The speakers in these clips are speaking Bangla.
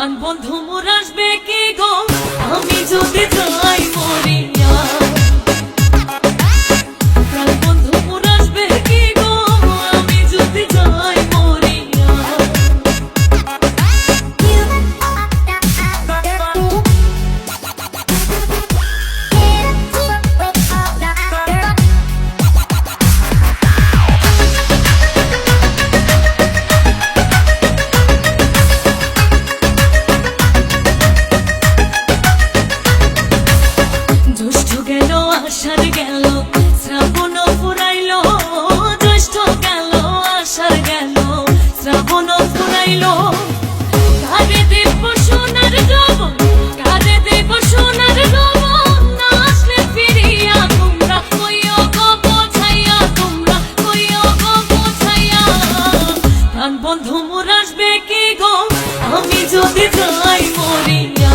প্রাণ বন্ধু মোর আসবে কি গো আমি যদি যাই মরিয়া। প্রাণ বন্ধু মোর আসবে কি গো আমি যদি যাই মরিয়া। আষাঢ় গেল শ্রাবণ ফুরাইল, জ্যৈষ্ঠ গেল আষাঢ় গেল শ্রাবণ ফুরাইল। কারে দেব সোনার যৌবন, কারে দেব সোনার যৌবন, না আসলে ফিরিয়া তোমরা কইও গো বোঝাইয়া, তোমরা কইও গো বোঝাইয়া। প্রাণ বন্ধু মোর আসবে কি গো আমি যদি যাই মরিয়া।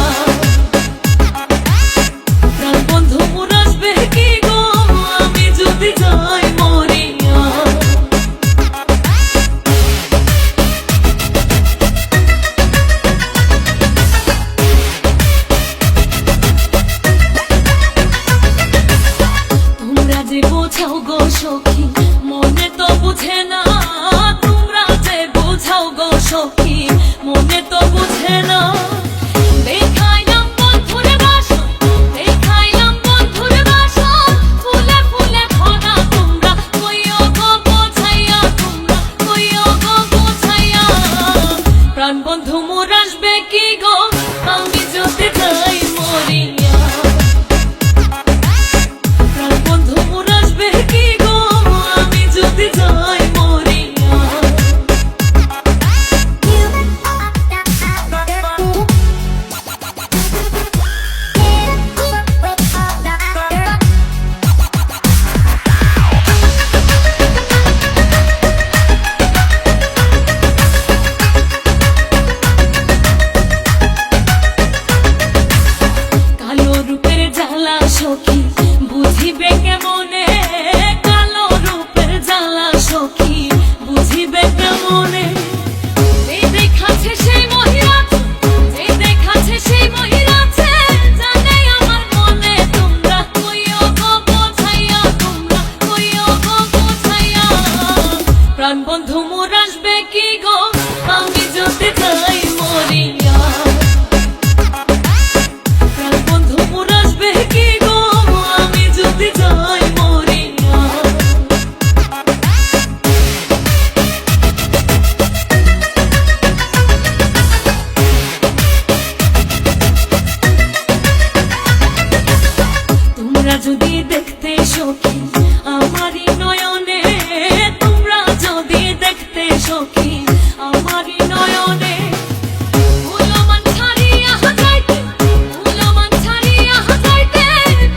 বোঝাও গো সখী মনে তো বুঝে না, তোমরা যে বোঝাও গো সখী মনে তো বুঝে না। দেখাইলাম বন্ধুর বাসন, দেখাইলাম বন্ধুর বাসন, ফুলে ফুলে ভরা তোমরা কইও গো বোঝাইয়া, তোমরা কইও গো বোঝাইয়া। প্রাণ বন্ধু মোর আসবে কি গো আমি যদি যাই মরিয়া। সখী বুঝিবে কেমনে, কালো রূপের জ্বালা সখী বুঝিবে কেমনে। এই দেখাচ্ছে সেই মহিলাছে, এই দেখাচ্ছে সেই মহিলাছে, জানে আমার মনে তোমরা কইও গো বোঝাইয়া, তোমরা কইও গো বোঝাইয়া। প্রাণ বন্ধু মোর আসবে কি গো আমি যদি যাই মরিয়া। প্রাণ বন্ধু মোর আসবে কি গো আমি যদি যাই মরিয়া। তোমরা যদি দেখতে সখী আমারই নয়নে, তোমরা যদি দেখতে সখী আমারই নয়নে, ফুলমান ছাড়িয়া যাইতে, ফুলমান ছাড়িয়া যাইতে,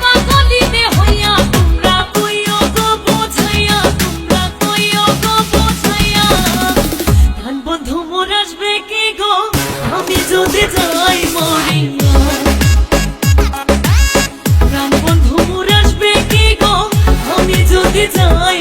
পাগলিনে হইয়া তোমরা কইও গো বোঝাইয়া, তোমরা কইও গো বোঝাইয়া। প্রাণ বন্ধু মোর আসবে কি গো আমি যদি যাই মরিয়া। প্রাণ বন্ধু মোর আসবে কি গো আমি যদি যাই